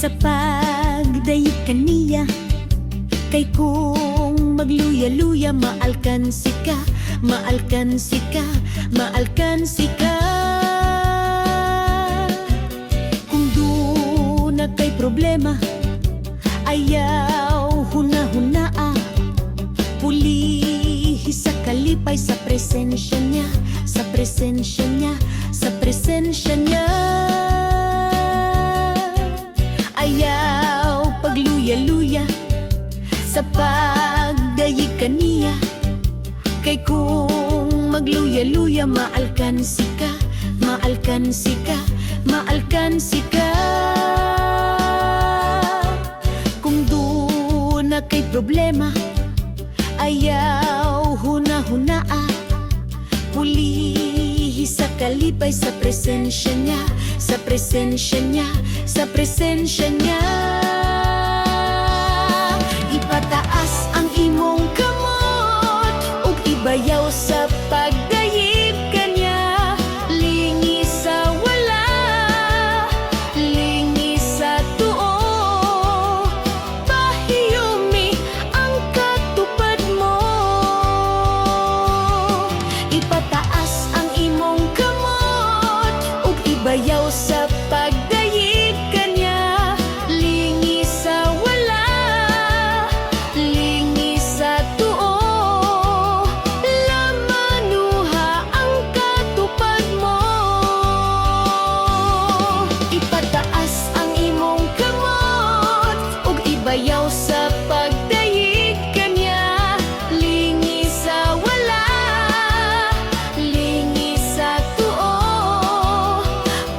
sa pagdayeg kaniya. Kay kung magluya-luya, maalkan sika, maalkan sika, maalkan sika. Kung do na kay problema, ayaw huna-hunaa, pulihi sa kalipay sa presensya niya, sa presensya niya, sa presensya niya. Ayaw pagluya-luya sa pagdayeg kaniya. Kay kung magluya-luya, maalkan sika, maalkan sika, maalkan sika. Kung do na kay problema, ayaw huna-hunaa, pulihi sa kalipay sa presensya niya, sa presensya niya, sa presensya niya. Ipataas ang imong kamot ug ibayaw sa pagdayeg kaniya. Lingi sa wala, lingi sa tuo, pahiyumi ang katupad mo. Ipataas ang imong kamot ug ibayaw sa pagdayeg kaniya. Lingi sa wala, lingi sa tuo, lamanuha ang katupad mo. Ipataas ang imong kamot ug ibayaw sa pagdayeg kaniya. Lingi sa wala, lingi sa tuo,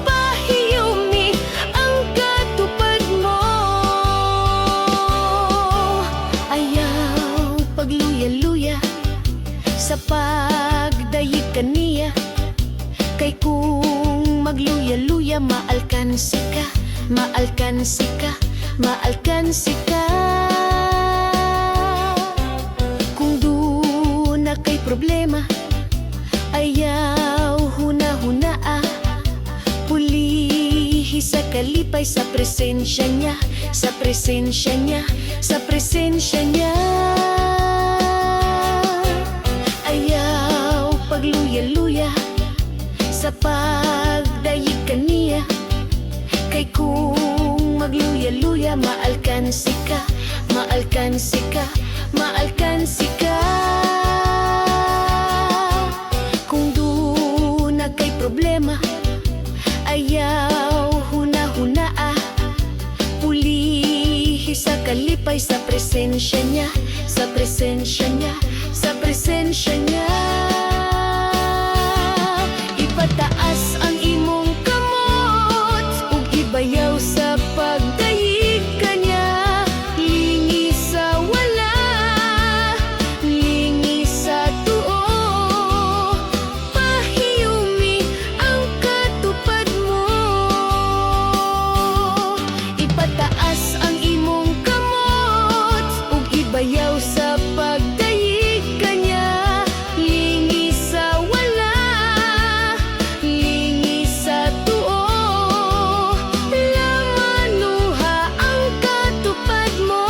pahiyumi ang katupad mo. Ayaw pagluya-luya sa pagdayeg kaniya. Kay kung magluya-luya, maalkan sika, maalkan sika, maalkan sika. Kung do na kay problema, ayaw huna-hunaa, pulihi sa kalipay sa presensya niya, sa presensya niya, sa presensya niya. Ayaw pagluya-luya sa pagdayeg kaniya. Kay kung magluya-luya, maalkan sika, maalkan sika, maalkan sika. Kung do na kay problema, ayaw huna-hunaa, pulihi sa kalipay sa presensya niya, sa presensya niya, sa presensya niya. Ipataas ang imong kamot ug ibayaw sa pagdayeg kaniya. Lingi sa wala, lingi sa tuo, pahiyumi ang katupad mo. Ipataas ang imong kamot ug ibayaw sa pagdayeg kaniya. Lingi sa wala, lingi sa tuo, lamanuha ang katupad mo.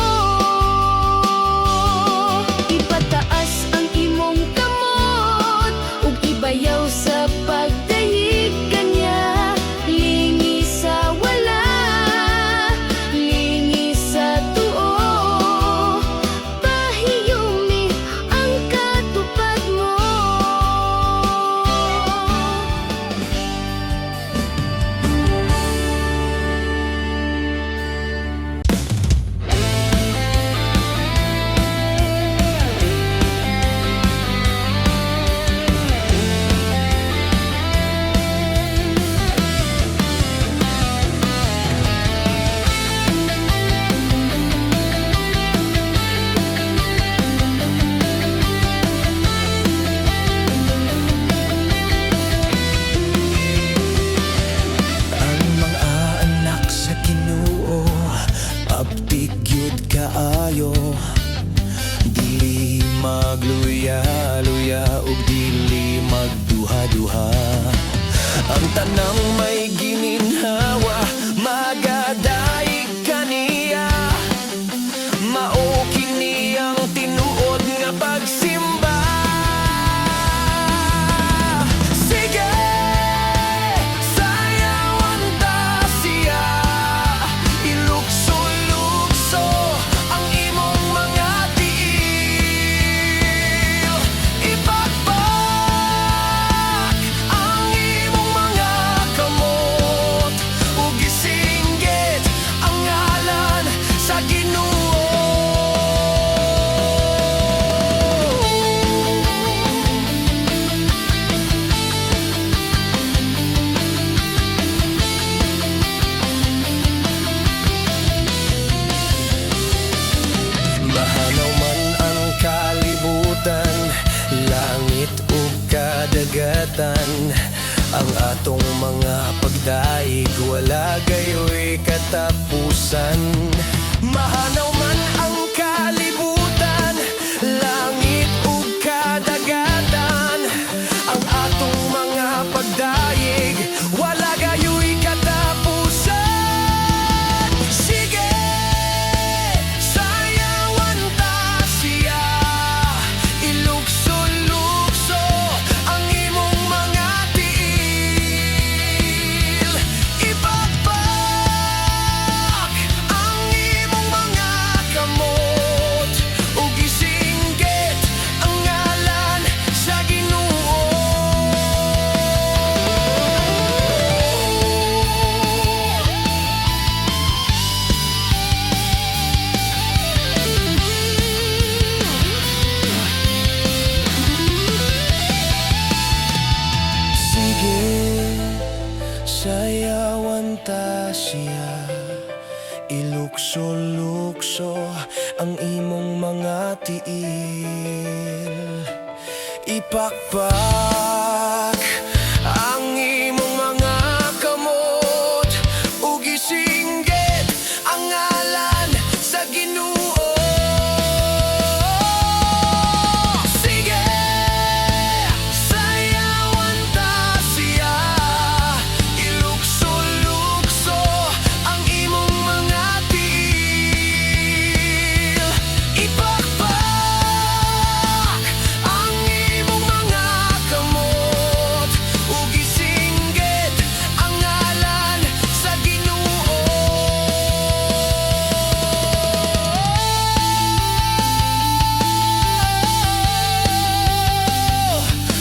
Ipataas ang imong kamot ug ibayaw sa pagdayeg kaniya. Lingi sa wala, lingi sa tuo, pahiyumi ang katupad mo. Ang mga anak sa Ginoo abtik gyud kaayo, dili magluya-luya ug dili magduha-duha. Ang tanang may gininhawa, magadaig ka langit ug kadagatan. Ang atong mga pagdaig wala gayoy katapusan. Mahanaw man ang kalibutan, langit ug kadagatan. Ang atong mga pagdaig wala gayoy katapusan. Sige, sayawan ta siya, ilukso-lukso ang imong mga tiil. Ipapak ang imong mga kamot, ug isinggit ang ngalan sa Ginoo. Sige, sayawan ta siya, ilukso-lukso ang imong mga tiil. Ipakpak ang imong mga kamot, ug isinggit ang ngalan sa Ginoo. Sige, sayawan ta siya, ilukso-lukso ang imong mga tiil. Ipakpak ang imong mga kamot, ug isinggit ang ngalan sa Ginoo.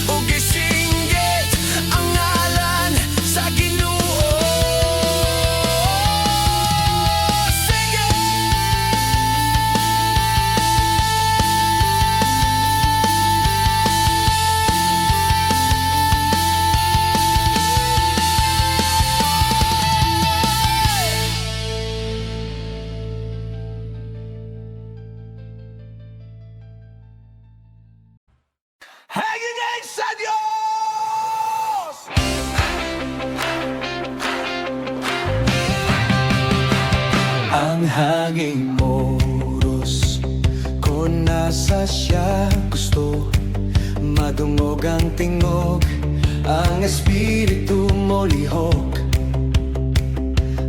Ug isinggit ang ngalan sa Ginoo. Sige. Hangin sa Diyos! Ang hanging moros, kung nasa siya gusto, madungog ang tingog, ang espiritu mo lihok.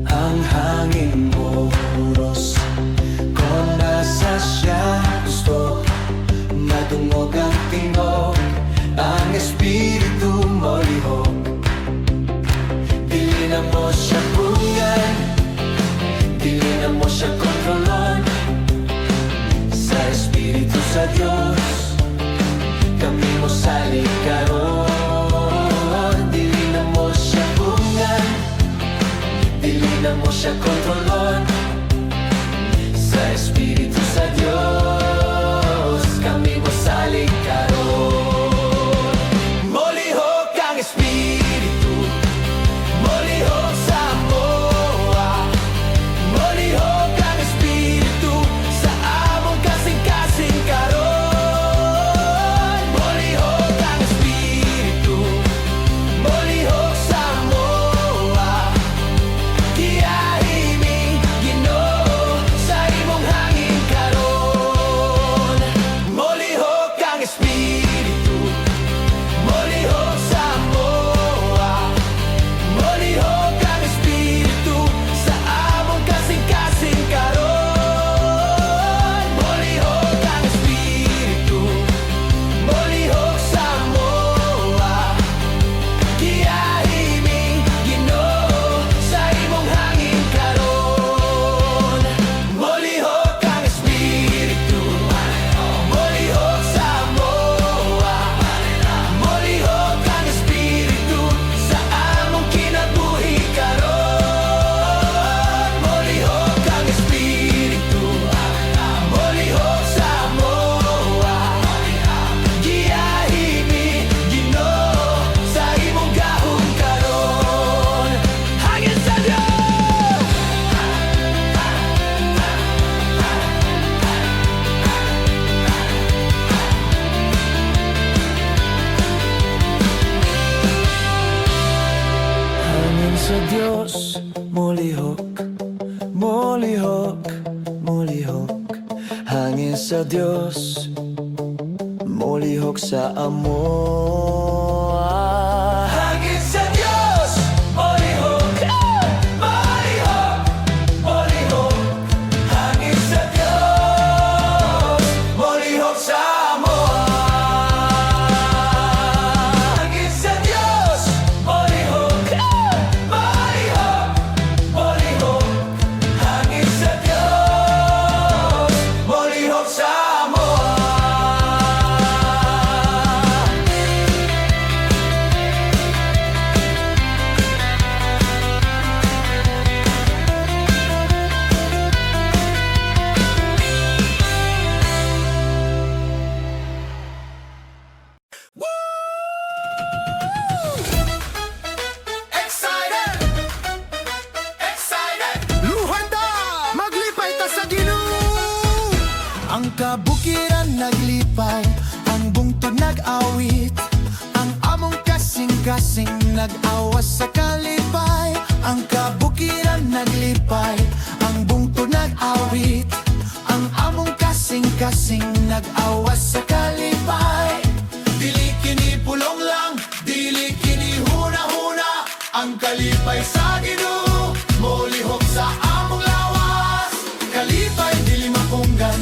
Ang hanging moros, kung nasa siya gusto, madungog ang tingog, ang espiritu mo lihok. Dili na mo siya bungan, dili na mo siya kontrolon. Sa espiritu sa Diyos, kami mo salik karon. Dili na mo siya bungan, dili na mo siya kontrolon. Sa espiritu sa Diyos, kami mo salik karon. Molihok ang espiritu, molihok sa moa, molihok ang espiritu sa among kasing-kasing karon. Molihok ang espiritu, molihok sa moa, kiyahiming Ginoo sa imong hangin karon. Diyos, mulihok, mulihok, mulihok. Hangin sa Diyos, mulihok sa amo. Hangin sa Diyos, mulihok, mulihok, mulihok. Hangin sa Diyos, mulihok sa amo. Hangin sa Diyos, mulihok, mulihok, mulihok. Hangin sa Diyos, mulihok sa amo. Excited! Excited! Luhanda, maglipay ta sa Ginoo. Ang kabukiran naglipay, ang bungtod nag-awit, ang among kasing-kasing nag-awas sa kalipay. Ang kabukiran naglipay, ang bungtod nag-awit, ang among kasing-kasing nag-awas sa kalipay. Dili kini pulong lang, dili kini huna-huna, ang kalipay sa Ginoo, molihok sa among lawas. Kalipay dili mapunggan,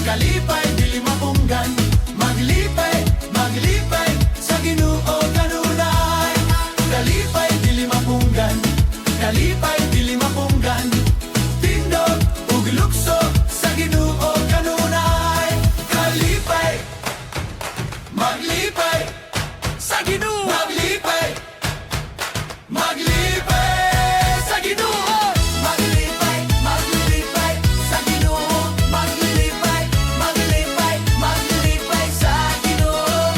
kalipay dili mapunggan, maglipay, maglipay sa Ginoo kanunay. Kalipay dili mapunggan, kalipay dili mapunggan, tindog ug lukso sa Ginoo kanunay. Kalipay, maglipay sa Ginoo, maglipay, maglipay sa Ginoo, maglipay, maglipay sa Ginoo, maglipay, maglipay, maglipay sa Ginoo.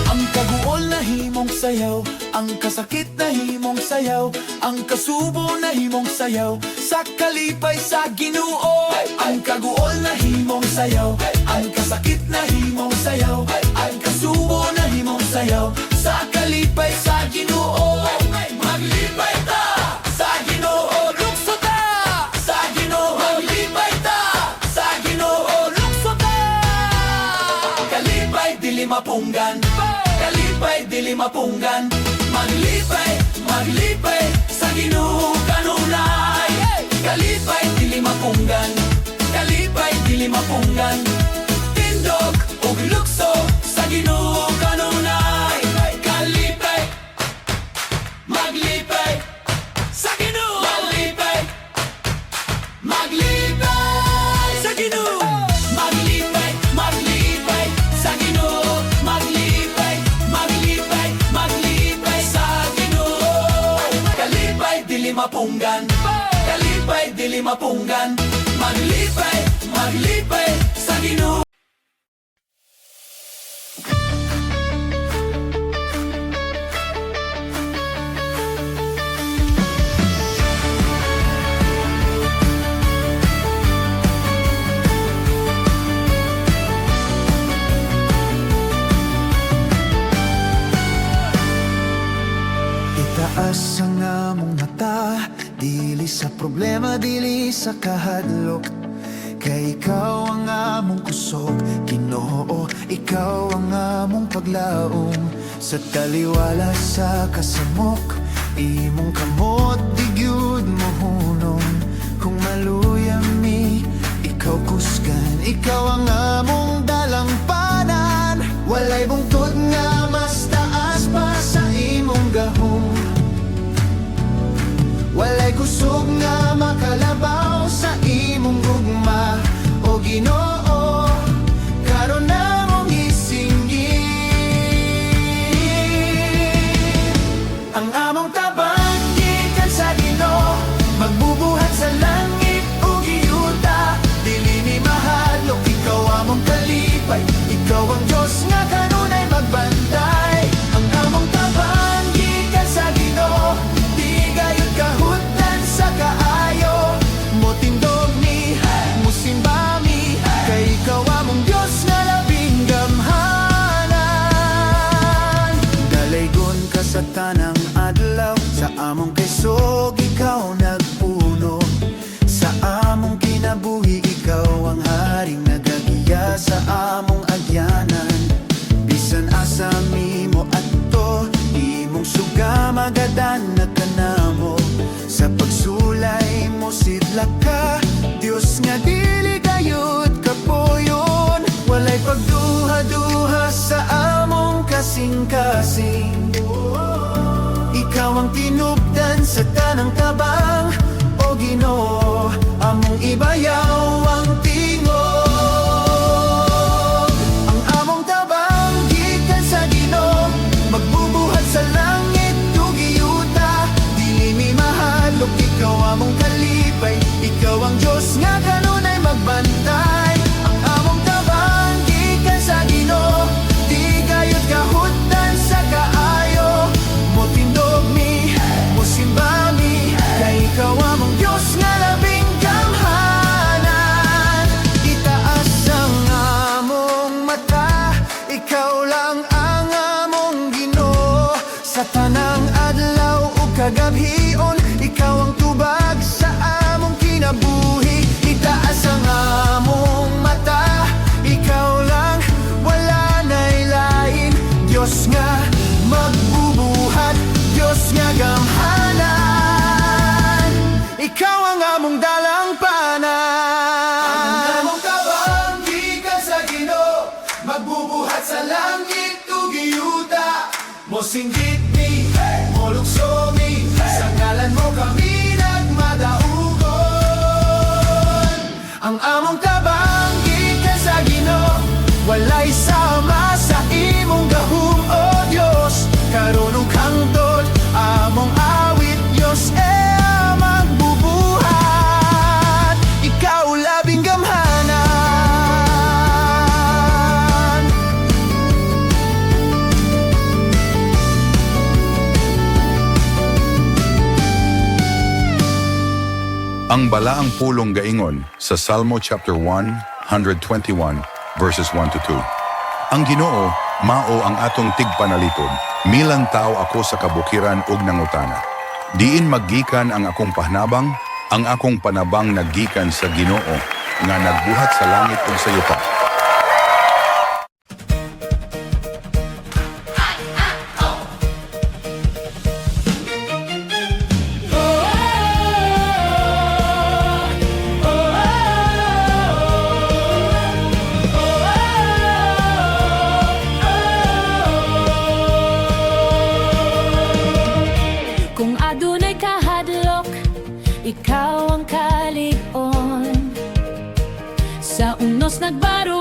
Ang kaguol na himong sayaw, ang kasakit na himong sayaw, ang kasubo na himong sayaw, sa kalipay sa Ginoo. Ang kaguol na himong sayaw, ang kasakit na himong sayaw, ang kasubo na himong sayaw, sa kalipay sa Ginoo. Maglipay ta sa Ginoo, lukso ta sa Ginoo. Maglipay ta sa Ginoo, lukso ta. Kalipay dili mapunggan, kalipay dili mapunggan, maglipay, maglipay sa Ginoo kanunay. Kalipay dili mapunggan, kalipay dili mapunggan, tindog ug lukso sa Ginoo kanunay. Kalipay, maglipay sa Ginoo, maglipay, maglipay sa Ginoo, maglipay, maglipay sa Ginoo, maglipay, maglipay, maglipay sa Ginoo. Kalipay dili mapunggan, kalipay dili mapunggan, maglipay, maglipay sa Ginoo. Itaas ang among mata, dili sa problema, dili sa kahadlok. Kay ikaw ang among kusog, Ginoo, ikaw ang among paglaom. Sa taliwala sa kasamok, imong kamot di gyud mohunong. Kung maluyang mi, ikaw kusgan, ikaw ang among dalampanan. Walay bungtod nga mas taas pa sa imong gahom, walay kusog nga makalabaw sa imong gugma. O Ginoo, karon na mong isingin ang among tabang gikan sa Ginoo, magbubuhat sa langit ug iyuta. Dili ni mahadlok, ikaw among kalipay, ikaw ang Diyos nga kanunay magbantay. Ang among tabang gikan sa Ginoo, di gayud kahutan sa kaayo, motindog ni, musin sa among kasing-kasing. Ikaw ang tinubdan sa tanang tabang, o Ginoo, among ibayaw ang tingog. Ang among tabang gikan sa Ginoo, magbubuhat sa langit tugiyuta. Dili mi mahalok, ikaw among kalipay, ikaw ang Diyos nga kanunay magbantay. Ang among tabang gikan sa Ginoo, di gayud kahutan sa kaayo. Motindog mi, mosimba mi, kay ikaw among Diyos nga labing gamhanan. Itaas ang among mata, ikaw lang ang among Ginoo. Sa tanang adlaw ug kagabhion, ikaw ang tubag sa among kinabuhi. Itaas ang among mata, ikaw lang, wala na'y lain. Diyos nga magbubuhat, Diyos nga gamhanan, ikaw ang among dalangpanan. Ang among tabang gikan sa Ginoo, magbubuhat sa langit tugiyuta. Mosinggit mi, molukso mi, sa ngalan mo kami nagmadaugon. Ang among tabang gikan sa Ginoo, walay sama sa imong gahum, o Dios. Karon ug hangtod among awit, Dios magbubuhat, ikaw labing gamhanan. Ang balaang pulong gaingon sa Salmo chapter 121 verses 1 to 2. Ang Ginoo mao ang atong tigpanalitod, milang tao ako sa kabukiran ug nangutana. Diin maggikan ang akong pahnabang, ang akong panabang naggikan sa Ginoo nga nagbuhat sa langit ug sa yuta. Kung adunay kahadlok, ikaw ang kalig-on. Sa unos nagbaro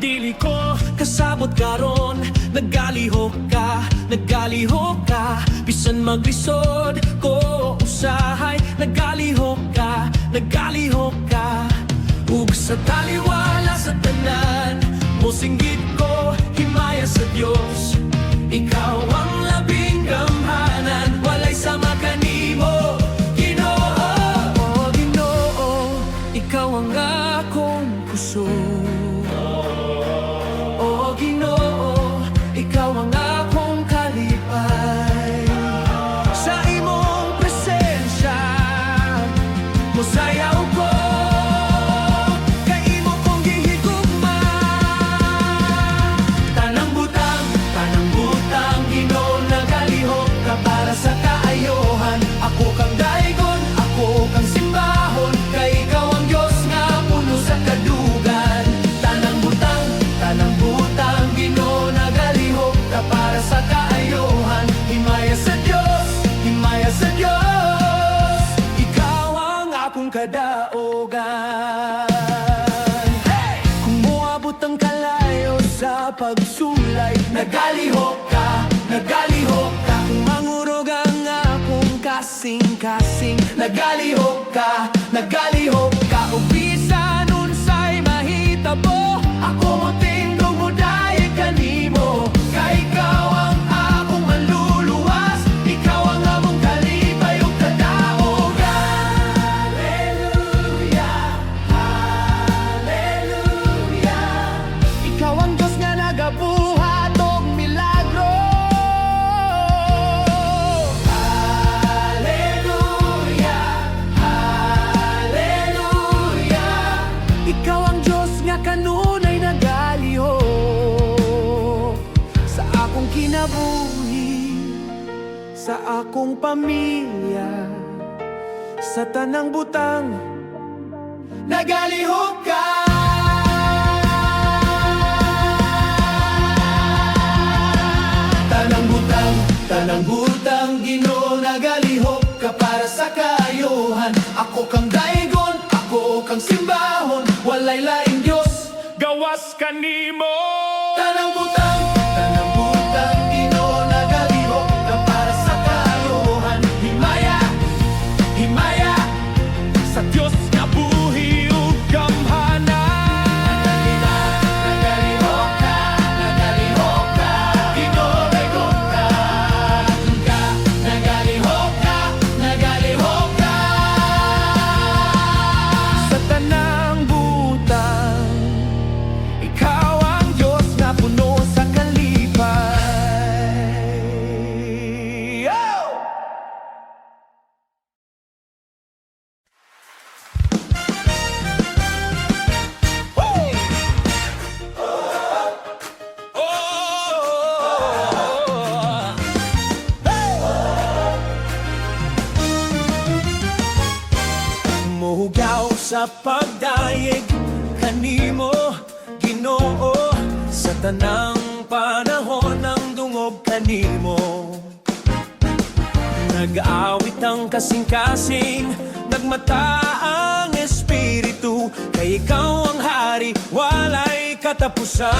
dili ko kasabot karon. Nagalihok ka bisan maglisod ko usahay. Nagalihok ka ug sa taliwala sa tanan. Mosinggit ko himaya sa Dios, ikaw ang labing gamhanan. Walay sama kanimo Ginoo. Oh Ginoo, ikaw ang akong puso. Oh Ginoo, ikaw ang akong kalipay. Sa imong presensya mosayaw ko, kay imo kong gihigugma. Tanang butang Ginoo, nagalihok ka para sa kaayohan. Ako kang daigon, ako kang simbahon, kay ikaw ang Diyos nga puno sa kadugan. Tanang butang Ginoo, nagalihok ka para sa kaayohan. Himaya sa Diyos, ikaw ang akong kadaogan. Kung moabot ang kalayo sa pagsulay, nagalihok ka. Kung mangurog ang akong kasing-kasing, nagalihok ka. Ug bisan unsay mahitabo, ako mo tindog mo dahil kanimo. Kay ikaw ang akong manluluwas, ikaw ang among kalipay ug kadaogan. Hallelujah, ikaw ang Diyos nga nagabuhat og milagro. Hallelujah, ikaw ang Diyos nga kanunay nagalihok sa akong kinabuhi, sa akong pamilya, sa tanang butang nagalihok ka. Tanang butang Ginoo, nagalihok ka para sa kaayohan. Ako kang daigon, ako kang simbahon, walay laing Diyos gawas kanimo. Tanang butang Ginoo, nagalihok ka para sa kaayohan. Himaya sa Diyos nga buhi ug gamhanan. Nagalihok ka, Ginoo, daigon ka. Nagalihok ka sa tanang butang, ikaw ang Diyos nga puno sa kalipay. Oh! Muhugaw sa pagdayeg kanimo Ginoo, sa tanang panahon ng dungog kanimo. Nag-aawit ang kasing-kasing, nagmata ang espiritu, kay ikaw ang hari, walay katapusan.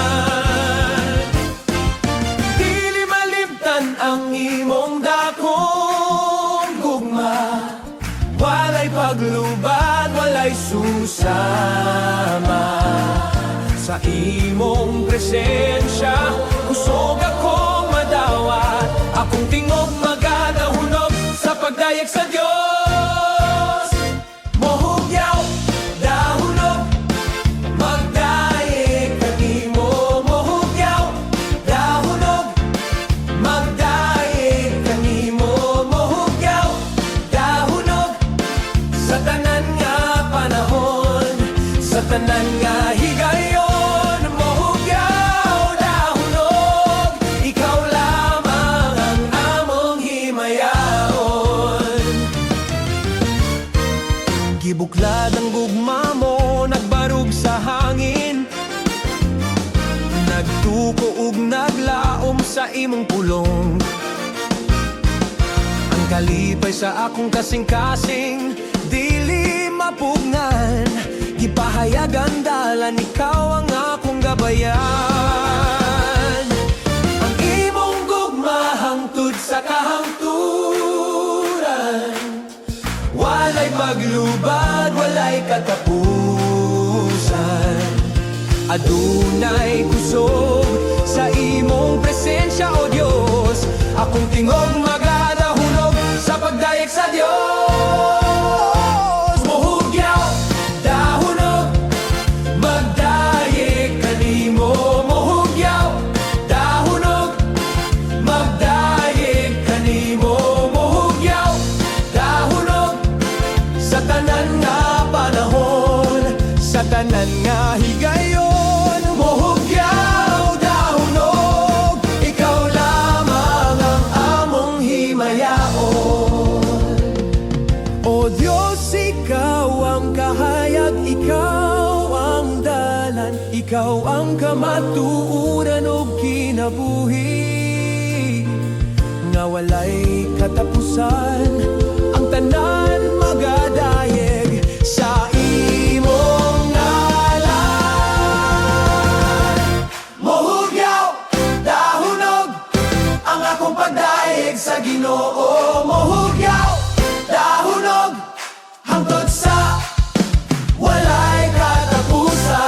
Dili malibtan ang imong dakong gugma, walay paglubad, walay susama. Sa imong presensya, kusog akong madawat, akong tingog magadahunog sa pagdayeg sa Diyos. Mohugyaw, dahunog, magdayeg kanimo. Mohugyaw, dahunog, magdayeg kanimo. Mohugyaw, dahunog, sa tanan nga panahon, sa tanan nga higayon. Mohugyaw, dahunog, ikaw lamang ang among himayaon. Gibuklad ang gugma mo, nagbarug sa hangin, nagtuko ug naglaom sa imong pulong. Ang kalipay sa akong kasing-kasing, dili mapugnan, gipahayag ang dalan, ikaw ang akong gabayan. Ang imong gugma hangtod sa kahangturan, walay paglubad, walay katapusan. Adunay kusog sa imong presensya, O Diyos. Akong tingog magadahunog sa pagdayeg sa Diyos. Muhugyaw, dahunog, magdayeg kanimo. Muhugyaw, dahunog, magdayeg kanimo. Muhugyaw, dahunog, sa tanan nga panahon, sa tanan nga higayon. Muhugyaw, dahunog, ikaw lamang ang among himayaon. O Diyos, ikaw ang kahayag, ikaw ang dalan, ikaw ang kamatuuran o kinabuhi. Nga walay katapusan, ang tanan magadayeg sa imong ngalan. Muhugyaw, dahunog, ang akong pagdaig sa Ginoo. Muhugyaw, dahunog, hangtod sa walay katapusan.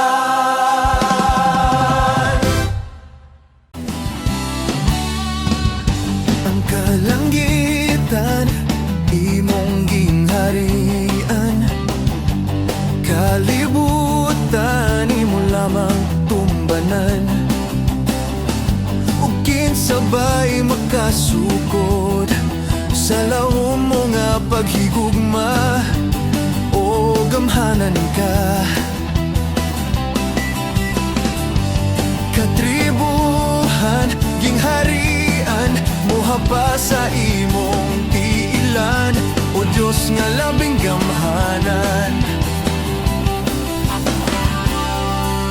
Ang kalangitan, imong gingharian. Kalibutan, imo lamang tumbanan. Ug kinsabay makasukod sa lahom mo nga paghigugma. O gamhanan ka, katribuhan, gingharian, muha pa sa imong tiilan. O Diyos nga labing gamhanan,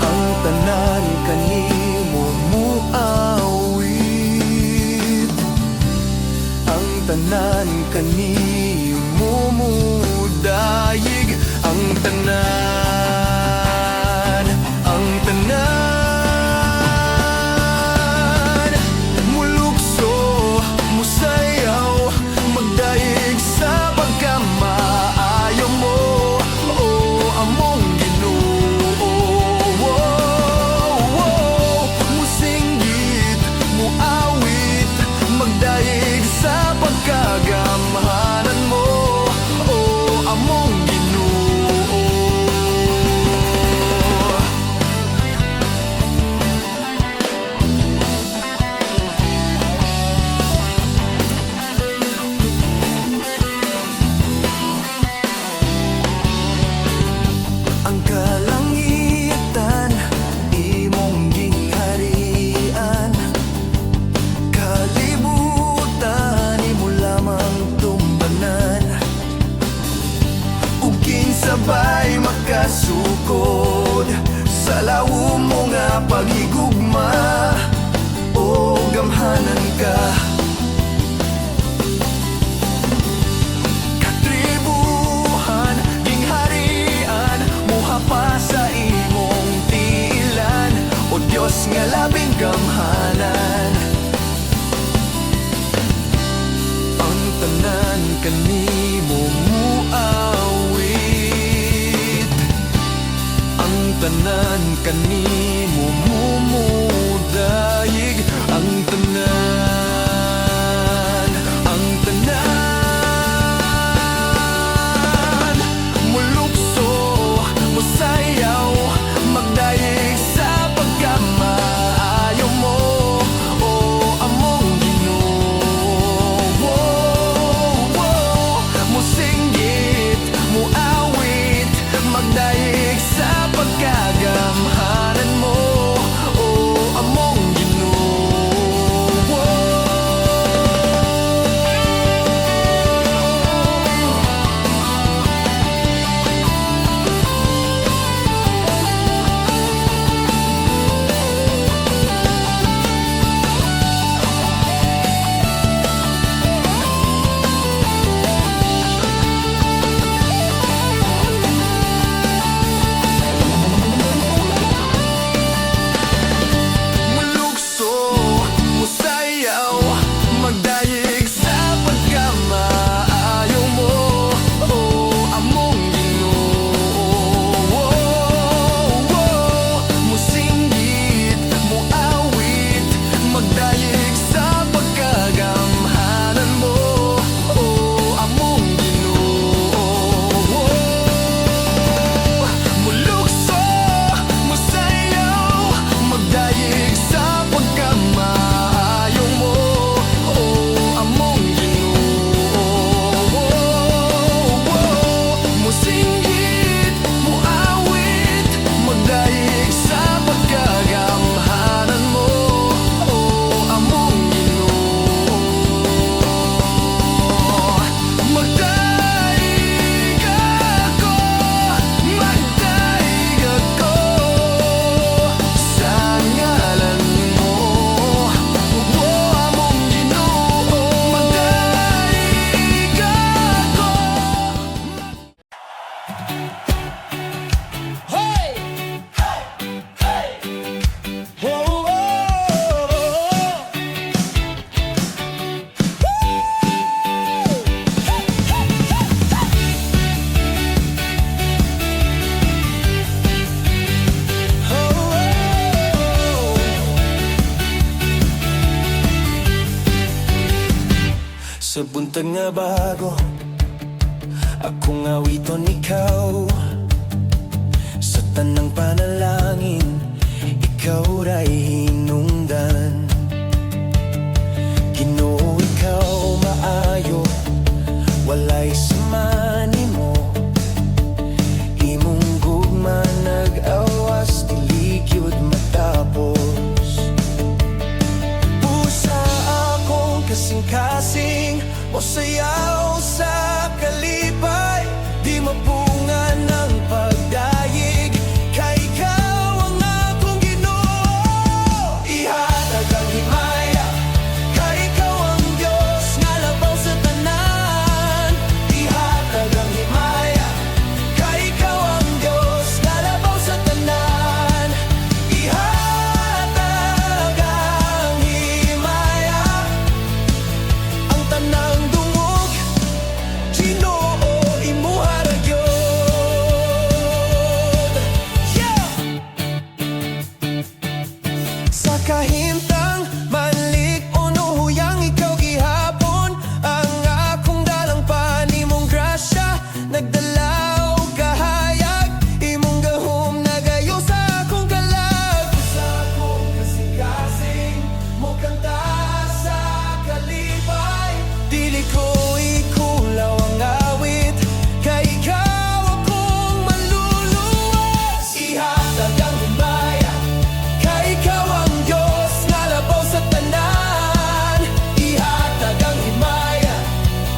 ang tanan kanimo muawit, ang tanan kanimo mudayig, ang tanan, ang tanan mulukso, musayaw, magdayeg sa pagkamaayo mo, o among Ginoo. Musinggit, muawit, magdayeg sa pagkagamhanan mo, o among Ginoo. Ang kalangitan, imong gingharian. Kalibutan, imo lamang tumbanan. Ug kinsabay makasukod sa lawo mo nga paghigugma. O gamhanan ka, katribuhan, gingharian, muha pa sa imong tiilan. O Diyos nga labing gamhanan, ang tanan kanimo muawit, ang tanan kanimo mumudayig, ang tanan, ang tanan mulukso, musayaw, magdayeg sa pagkamaayo mo, o among Ginoo. Musinggit, muawit, magdayeg sa pagkagamhanan Sa buntag nga bago, akong awiton ikaw. Sa tanang panalangin, ikaw ra'y hinungdan. Ginoo, ikaw maayo, walay samani mo. Imong gugma nag-awas, diligyod matapos. Pusa akong kasing-kasing, o sayaw sa kalipay. Di mapunga ng pagdayig, kay ikaw ang akong Ginoo. Ihatag ang himaya, kay ikaw ang Diyos nga labaw sa tanan. Ihatag ang himaya, kay ikaw ang Diyos nga labaw sa tanan. Ihatag ang himaya, ang tanang dungog, Ginoo, imuha ra gyud. Yeah! Sa kahimtang manlik o nuhuyang ikaw gihapon, ang akong dalang panimong grasya nagdala og kahayag. Imong gahom nagayo sa akong kalag. Sa akong kasing-kasing, mo kanta sa kalipay. Dili ko ikulaw ang awit, kay ikaw akong maluluwas. Ihatag ang himaya, kay ikaw ang Diyos nga labaw sa tanan. Ihatag ang himaya,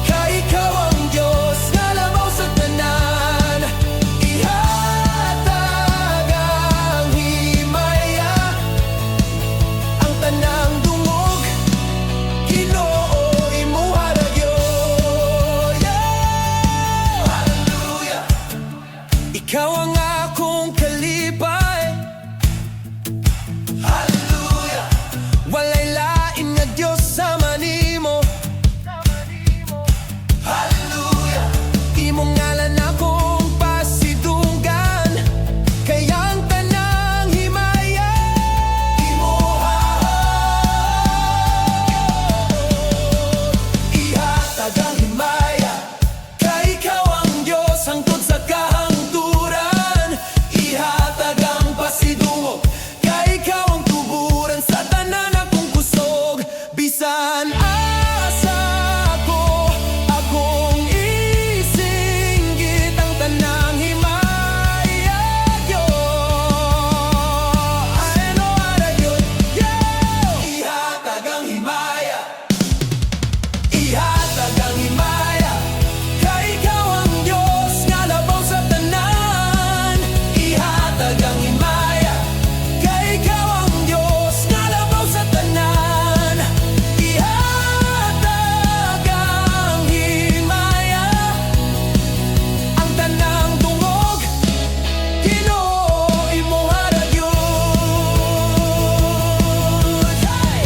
kay ikaw ang Diyos nga labaw sa tanan. Ihatag ang himaya, ang tanang dungog, Ginoo, imuha ra gyud. Yeah! Hallelujah! Ikaw ang akong kalipay. Hallelujah! Walay lain nga Diyos sama nimo. Hallelujah! Imong ngalan akong pasidunggan, kaya ang tanang himaya imuha. Ihatag ang himaya, kay ikaw ang Diyos hangtod sa kahangturan. Ihatag ang pasidungog, kay ikaw ang tuburan sa tanan akong kusog. Bisan asa ko, akong isinggit ang tanang himaya gyud. I know how to do it, yeah! Ihatag ang himaya, ihatag ang himaya, kay ikaw ang Diyos nga labaw sa tanan. Ihatag ang himaya, kay ikaw ang Diyos nga labaw sa tanan. Ihatag ang himaya, ang tanang dungog, Ginoo, imuha ra gyud. Hey!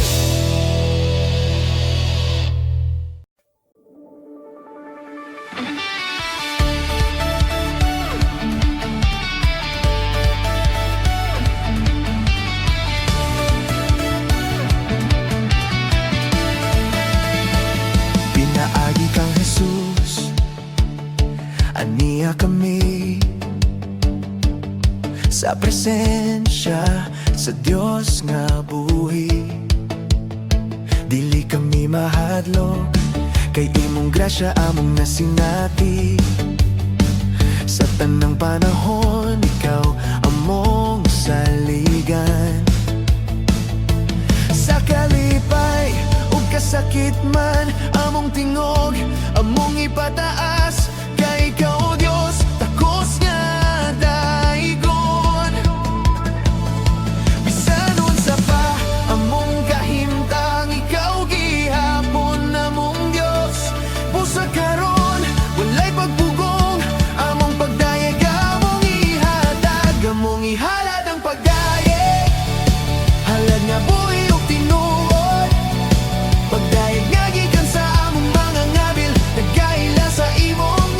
Pinaagi kang Jesus, aniya kami sa presensya sa Dios nga buhi. Dili kami mahadlok, kay imong grasya among nasinati. Sa tanang panahon, ikaw among saligan. Sa kalipay ug kasakit man, among tingog, among ipataas. Kay ikaw, Dios, takos nga daigon. Bisan unsa pa among kahimtang, ikaw gihapon among Dios. Busa karon, walay pagpugong, among pagdayeg among ihatag. Among ihalad ang pagdayeg, halad nga buhi ug tinuod. Pagdayeg nga gikan sa among mga ngabil, nagkaila sa imong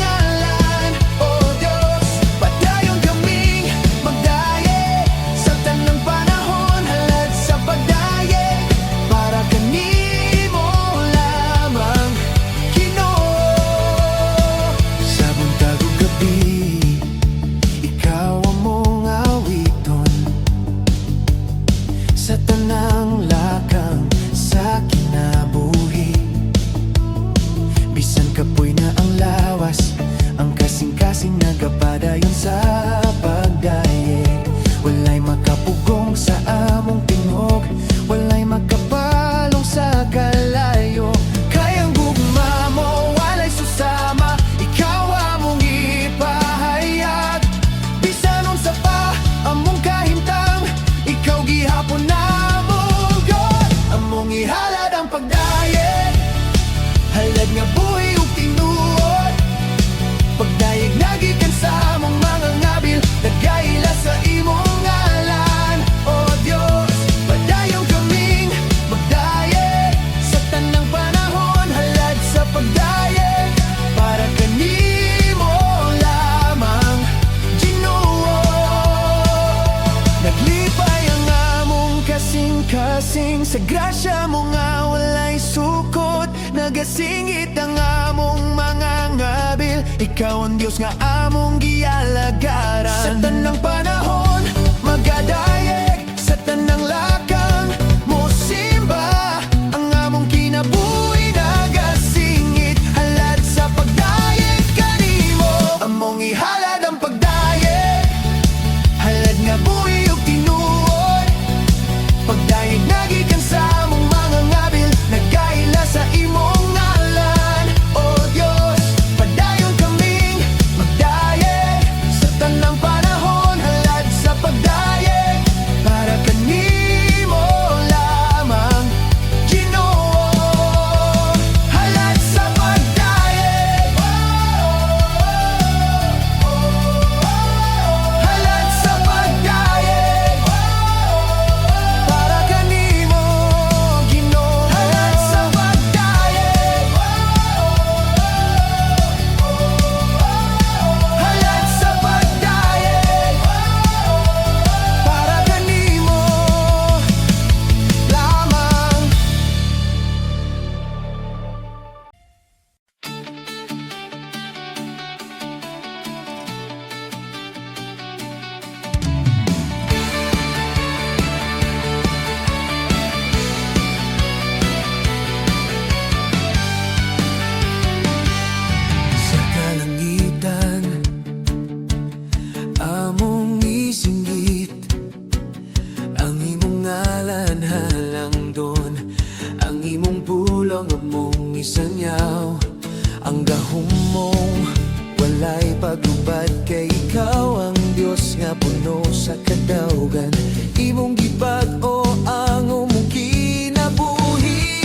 kasing-kasing sa grasya mo nga walay sukot. Nagasingit ang among mga ngabil, ikaw ang Diyos nga among gialagaran. Sa tanang panahon, magadayeg sa tanang lakang mo simba. Ang among kinabuhi nagasingit, halad sa pagdayeg kanimo. Among ihalad ang pagdayeg, halad nga buhi ug tinuod. Pagdayeg nagikan sa among mga ngabil, nagkaila sa imong ngalan. O Diyos, padayon kaming magdayeg sa tanang panahon, halad sa pagdayeg para kanimo lamang, Ginoo. Halad sa pagdayeg, halad sa pagdayeg para kanimo, Ginoo. Halad sa pagdayeg, halad sa pagdayeg para kanimo lamang. Sa kalangitan, among isinggit ang imong ngalan halang doon. Ang imong pulong among isanyaw, ang gahom mong walay paglubad. Kay ikaw ang Diyos nga puno sa kadaugan. Imong gibag-o ang imong kinabuhi.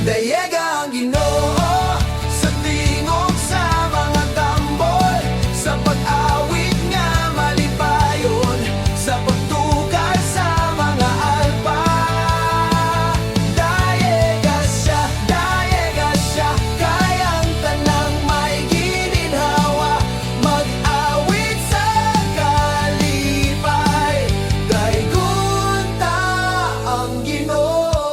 Dayega ang Ginoo sa tingog sa mga tambol, sa pag-awit nga malipayon, sa pagtukar sa mga alpa. Dayega siya, kayang tanang may gininhawa, mag-awit sa kalipay. Daygon ta ang Ginoo.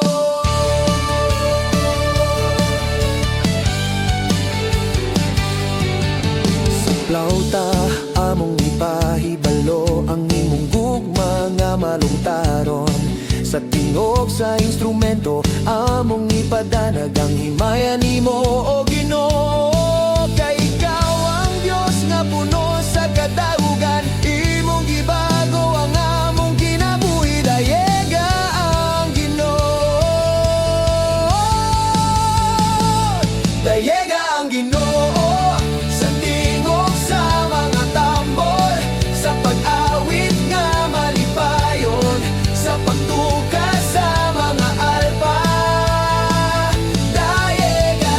Sa plauta among ipahibalo ang imong gugma nga malungtaron. Sa tingog sa instrumento among ipadanag ang himaya nimo, o Ginoo. Kay ikaw ang Diyos nga puno sa kadaugan. Imong gibago ang among kinabuhi. Dayega ang Ginoo, dayega ang Ginoo sa tingog sa mga tambol, sa pag-awit nga malipayon, sa pagtukar sa mga alpa. Dayega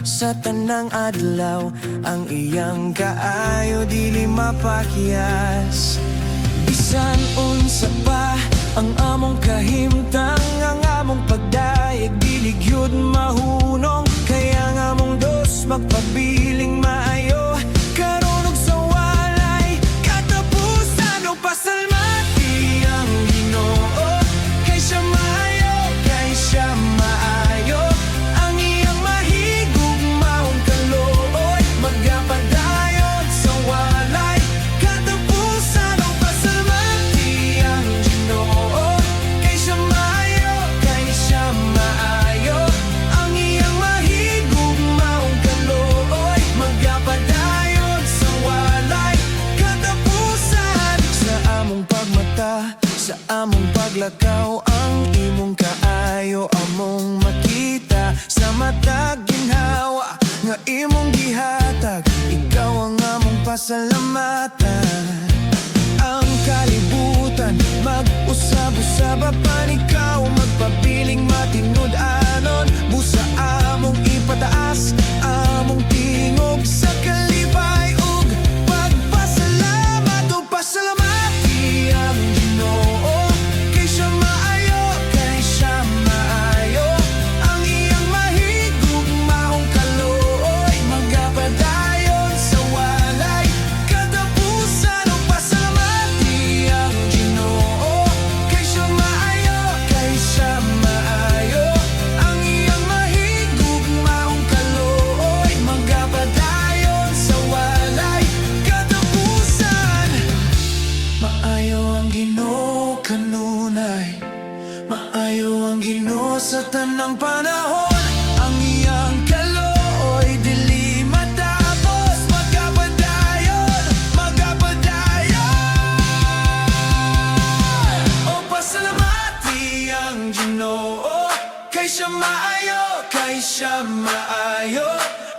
sa tanang adlaw. Ang iyang kaayo dili mapakyas. Bisan unsa pa ang among kahimtang, ang among pagdaig dili gyud mahunong. Kaya ang among dos magpabiling maayo, karon ug sa walay katapusan. Ug pasalmati ang Ginoo, kay siya maayo, kay siya maayo. Ang iyang mahigugmaong kaluoy, magapadayon sa walay katapusan. Ug pasalmati ang Ginoo, kay siya maayo, kay siya maayo. Ang iyang mahigugmaong kaluoy, magapadayon sa walay katapusan. Sa among pagmata, sa among paglakaw, ang imong kaayo among makita. Sa matag ginhawa nga imong gihatag, ikaw ang among pasalamatan. Ang kalibutan mag-usab-usaba pan, ikaw magpabiling matinud-anon. Busa among ipataas among tingog sa kalipay ug pagpasalamat. Ug pasalamati ang Ginoo, kay siya maayo, kay siya maayo. Ang iyang mahigugmaong kaluoy, magapadayon sa walay katapusan. Ug pasalamati ang Ginoo, kay siya maayo, kay siya maayo. Ang iyang mahigugmaong kaluoy, magapadayon sa walay katapusan. Maayo ang Ginoo kanunay, maayo ang Ginoo sa tanang panahon. Ang iyang kaluoy dili matapos, magapadayon, magapadayon. O pasalamati ang Ginoo, kay siya maayo, kay siya maayo.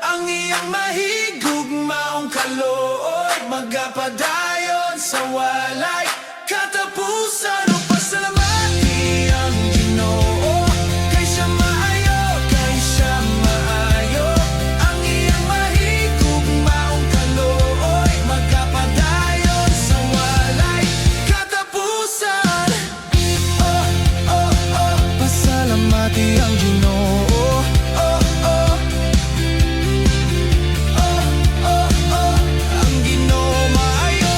Ang iyang mahigugmaong kaluoy, magapadayon sa walay katapusan. O pasalamati ang Ginoo, kay siya maayo, kay siya maayo. Ang iyang mahigugmaong kaluoy, magapadayon sa walay katapusan. Oh, oh, oh, pasalamati ang Ginoo. Oh, oh, oh, oh, oh, ang Ginoo maayo.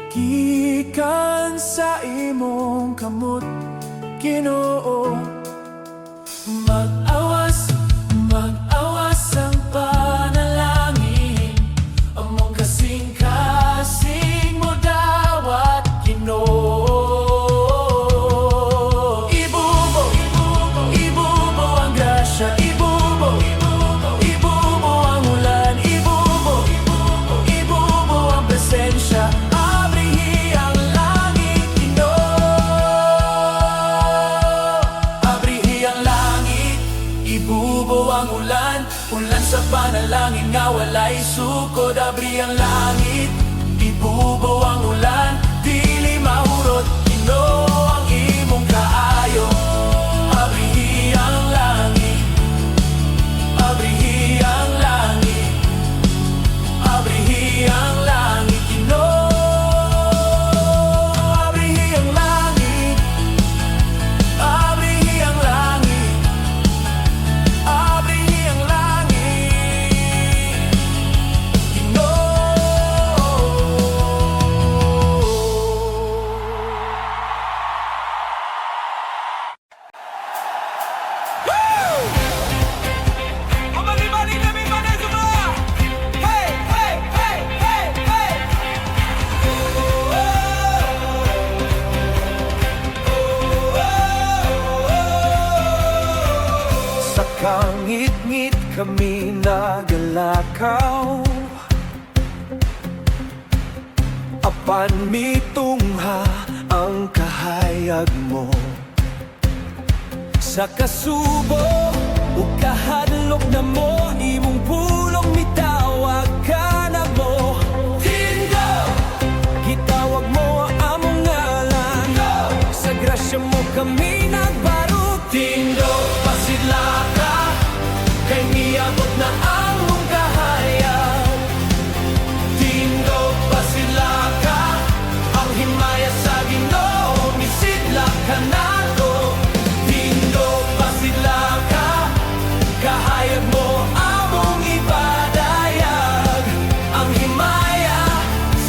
Gikan sa imong kamot, Ginoo. Mag-awas ang panalangin, among kasing-kasing mo dawat, Ginoo. Ibubo ang grasya, ibubo ang ulan, ibubo ang presensya, abrihi ang langit, Ginoo. Abrihi ang langit, ibubo ang ulan, ulan sa panalangin nga walay sukod. Abri ang langit, ibubo ang ulan, dili mahurot, Ginoo ang imong kaayo. Abrihi ang langit, abrihi ang langit, abrihi ang langit, Ginoo. Abrihi ang langit, abrihi ang langit, abrihi ang langit, Ginoo. Mali-mali kami pada semua. Hey, hey, hey, hey, hey. Sa kangit-ngit kami nagalakaw, apan mitungha ang kahayag mo. Sa kasubo o kahadlok na mo, imong pulong mitawag ka na mo. Tindo, gitawag mo ang among ngalan, sa grasya mo kami nagbarog. Tindo, pasidla ka, kay miabot na ang mong kahayag. Tindo, pasidla ka, ang himaya sa Ginoo, misidla ka nato. Tindo, pasidla ka, kahayag mo among ipadayag. Ang himaya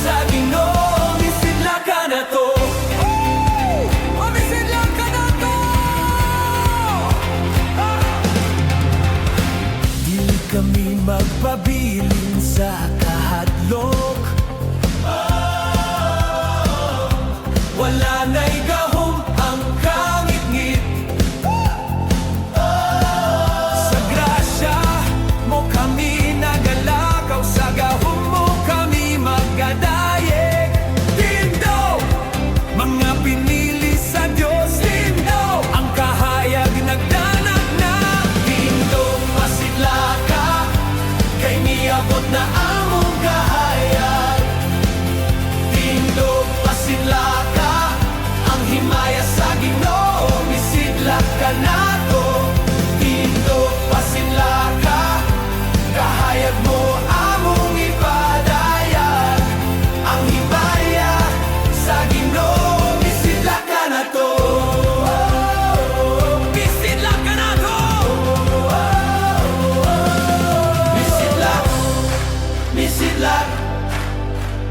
sa Ginoo, misidla ka nato. Mamisidla ka na to. Di kami magpabilin sa kahadlok, wala na'y gahom ang kangit-ngit. Sa grasya mo kami nagalakaw, sa gahom mo kami magdadayeg. Tindo, mga pinili sa Diyos, Tindo, ang kahayag nagdanag na. Tindo, pasidla ka, kay miabot na among kahayag. Tindo, pasidla ka, ang himaya sa Ginoo, misidla ka nato. Tindo, pasidla ka, kahayag mo among ipadayag. Ang himaya sa Ginoo, misidla ka nato. Misidla ka nato. Misidla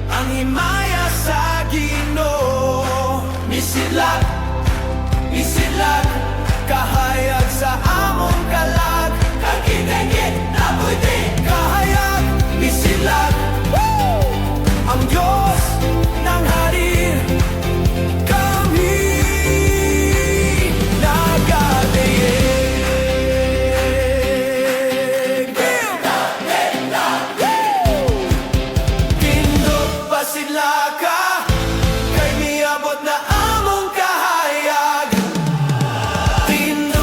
ang himaya sa Ginoo. Misidla kahayag sa among kalag, kagidengit na buti kahayag. Misidla ang Diyos ng hari, kami nagadayeg. Tindog pasidla ka, kay miabot na among kahayag. Tindog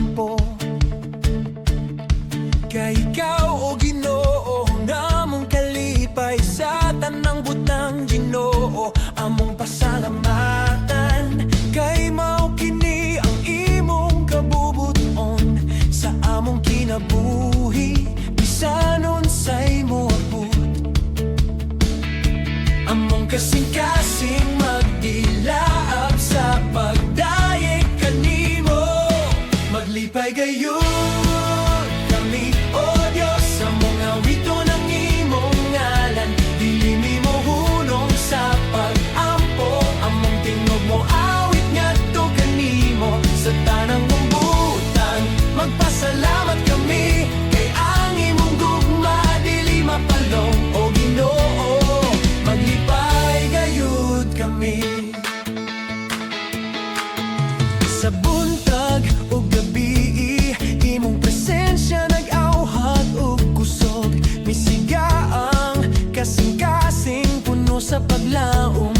ampo. Kay ikaw o Ginoo namong kalipay sa tanang butang Ginoo among pasalamatan. Kay mao kini ang imong kabubuton sa among kinabuhi bisan unsay moabot. Among kasing-kasing magdilaab sa pagdayeg kanimo. Maglipay gayon kami, O Diyos, sa mga wito ng imong ngalan. Dili mo hunong sa pag-ampo, among tingog mo awit ngadto kanimo. Sa tanang bumbutan, magpasalamat kami. Kay ang imong gugma, dili mapalong, O Ginoo. Maglipay gayud kami. Sa buntag o gabi, imong presensya nag-auhat og kusog. Misigaang kasing-kasing puno sa paglaom.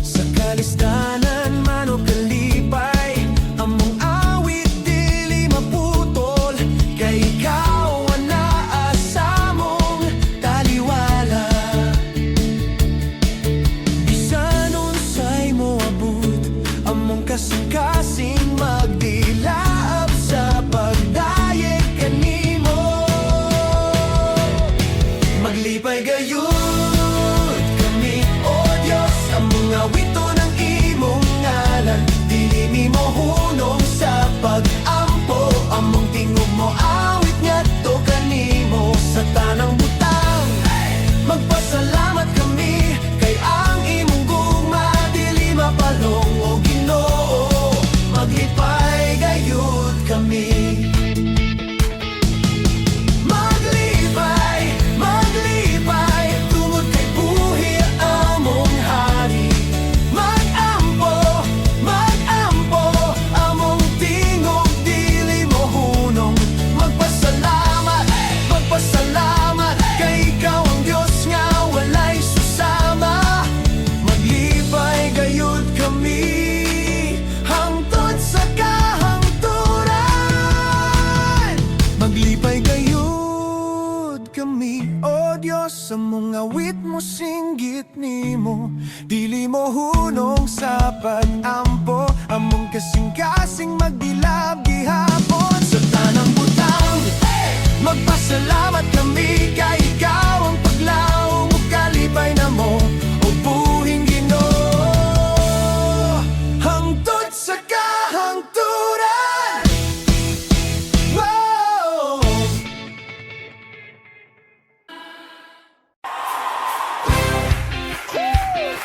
Sa kalistanan man o kalipay, among awit dili maputol. Kay ikaw ang naa sa among taliwala. Bisan unsay moabot, among kasing-kasing magdilaab sa pagdayeg kanimo. Maglipay gayud kami, O Diyos, ang mga wito ng imong ngalan. Dili nimo hunong sa pag-ampo, among tingog mo awit ngadto kanimo. Sa tanang butang, magpasalamat kami. Kay ang imong gugma, dili mapalong, O Ginoo. Maglipay gayud kami. Maglipay, maglipay, tungod kay buhi among hari. Mag-ampo, mag-ampo, among tingog dili mo hunong. Magpasalamat, magpasalamat, kay ikaw ang Diyos nga walay susama. Maglipay gayud kami, hangtod sa kahangturan. Maglipay gayud kami, O Diyos, sa mga wit mo singgit nimo. Dili mo hunong sa pag-ampo, among kasing-kasing magdilab gihapon. Sa tanang butang, magpasalamat kami. Kay ikaw ang paglaong ug kalipay na mo, o buhing Ginoo, hangtod sa kahangturan. Wow! Hey,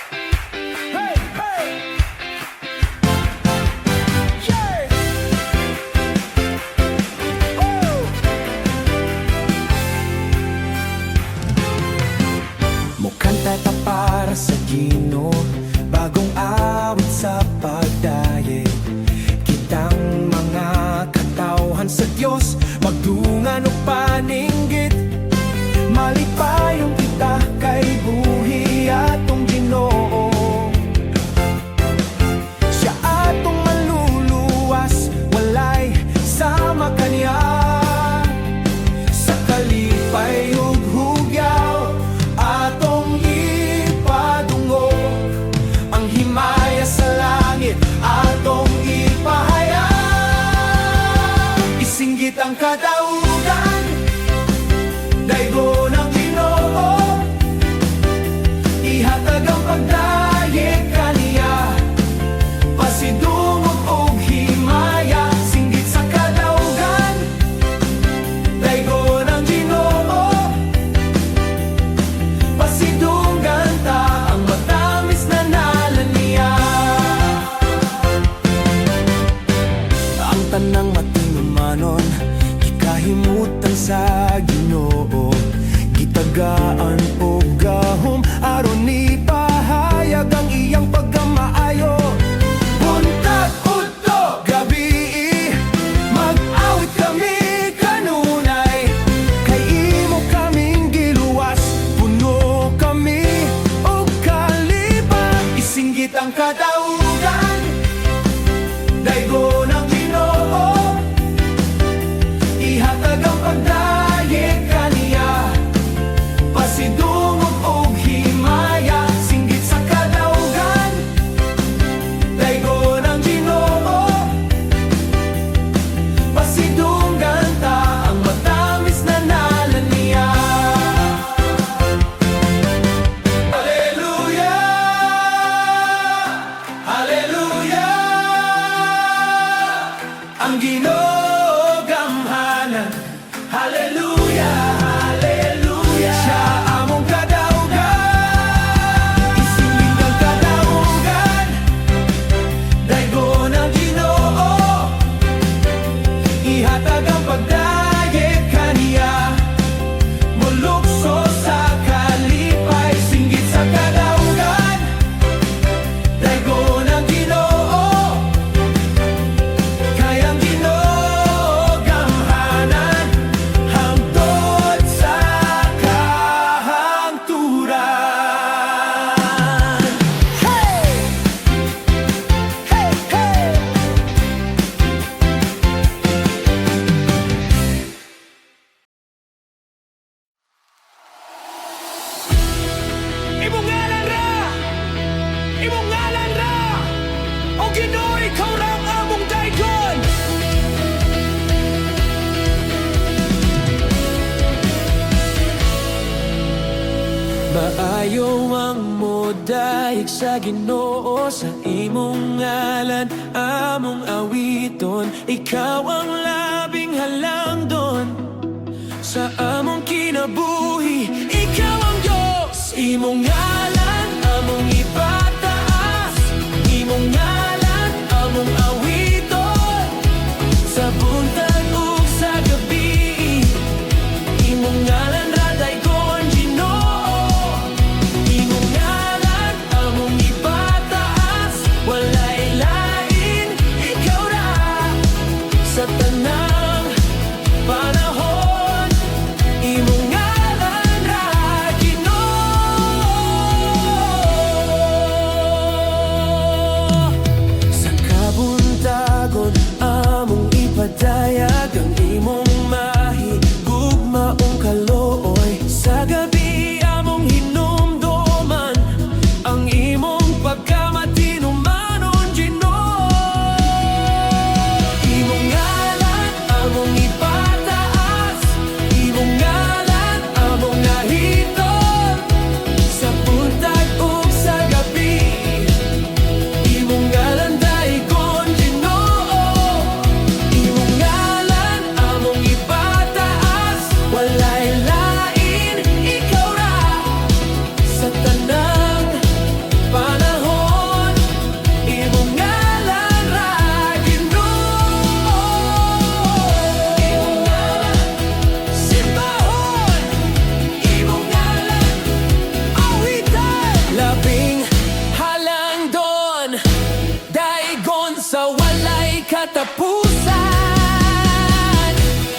hey! Yeah! Oh! Mukanta ta para sa Ginoo, bagong awit sa pagdayeg. Kitang mga katawhan sa Dios, magdungan og paninggit. Malipayong kita kay buhi atong Ginoo. Siya atong maluluwas, walay sama kaniya. Sa kalipay ug hugyaw, atong ipadungo. Ang himaya sa langit, atong ipahayag. Isinggit ang kadaugan, daygo ng Ginoo. Ihatag ang pagdayeg kaniya, pasidungog og himaya. Singgit sa kadaugan, daygo ng Ginoo. Pasidunggan ta ang matamis na nalan niya. Ang tanang matinumanon, ikahimutan sa Ginoo. Gitagaan o gahom, aron ni pahayag ang iyang pagkamaayo. Buntag udto gabi, mag-awit kami kanunay. Kay imo kaming giluwas, puno kami og kalipa. Isinggit ang kadaugan, daygo ng ang Ginoo gamhanan. Hallelujah, hallelujah. Siya among kadaugan, isiling ang kadaugan. Daygon ang Ginoo, ihatag ang pagdayeg kaniya. Mulukso sa kalipay, singgit sa kadaugan. Daygon ang Ginoo, kayang Ginoo gamhanan, hangtod sa kahangturan. Hey! Hey, hey! Imong ngalan ra! Imong ngalan ra! O Ginoo, ikaw ra ang among daygon! Maayo ang modayeg sa Ginoo, sa imong ngalan among awiton. Ikaw ang labing halangdon sa among kinabuhi. Ikaw ang Diyos, imong ngalan among ipataas. Imong ngalan among awiton sa buntag ug sa gabi. Imong ngalan ra daygon Ginoo. Imong ngalan among ipataas. Walay lain, ikaw ra sa tanang panahon. Imong ngalan ra Ginoo. Sa kabuntagon among ipadayag ang imong mahigugmaong kalooy. Sa gabi among hinumduman ang imong pagkamatinumanon Ginoo. Imong ngalan among ipataas. Imong ngalan among nahiton sa buntag ug sa gabi. Imong ngalan daygon Ginoo. Imong ngalan among ipataas. Walay lain, ikaw ra sa tanang panahon. Imong ngalan ra Ginoo. Imong ngalan simbahon. Imong ngalan awitan. Labing halangdon, daygon sa walay katapusan.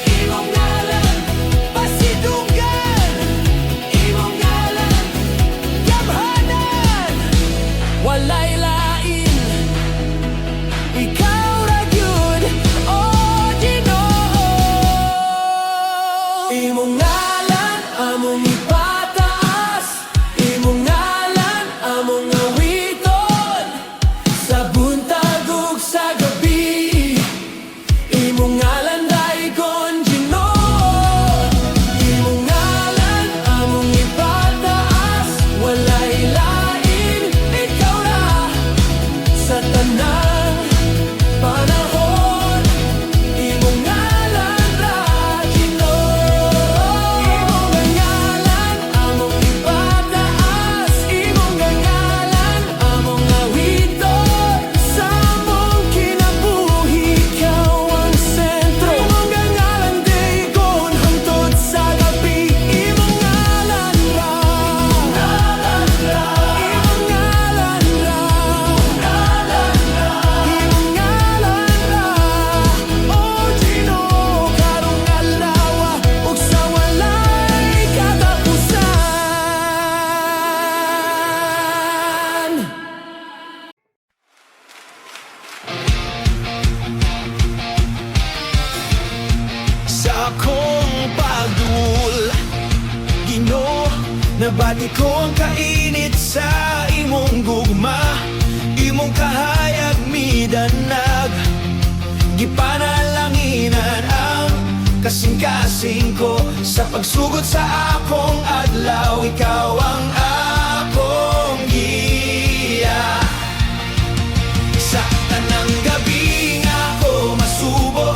Imong ngalan pasidunggan. Imong ngalan gamhanan. Walay lain, ikaw ra gyud, o Ginoo. Imong ngalan among ipataas. Imong ngalan among awiton sa buntag ug sa gabi. Imong ngalan daygon Ginoo. Imong ngalan among ipataas. Walay lain, ikaw ra sa tanang panahon. Imong ngalan ra Ginoo. Imong ngalan among ipataas. Imong ngalan among awiton sa among kinabuhi. Ikaw ang sentro. Imong ngalan daygon hangtod sa gabi. Imong ngalan ra. Imong ngalan ra. Imong ngalan ra. Imong ngalan ra. O Ginoo, karong adlaw ug sa walay katapusan. Sa akong pagdul, Ginoo, nabati ko ang kainit sa imong gugma. Imong kahayag midanag, gipanalanginan ang kasing-kasing ko. Sa pagsugod sa akong adlaw, ikaw ang akong giya. Sa tanang gabi nga ako masubo,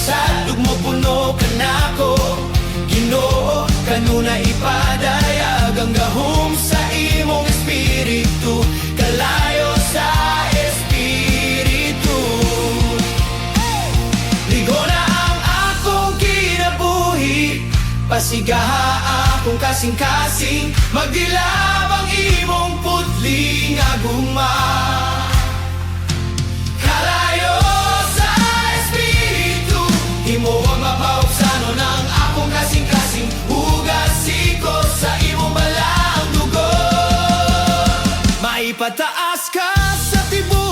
sadlog mo puno ka nako Ginoo kanuna ipadayag ang gahom sa imong espiritu kalayo sa espiritu Ligo na ang akong kinabuhi pasigaha akong kasing-kasing magdilab ang imong putling aguma Kalayo sa espiritu Imo ang mapaubsano ng akong kasing-kasing Hugasiko sa imong balaang dugo Maipataas ka sa tibuok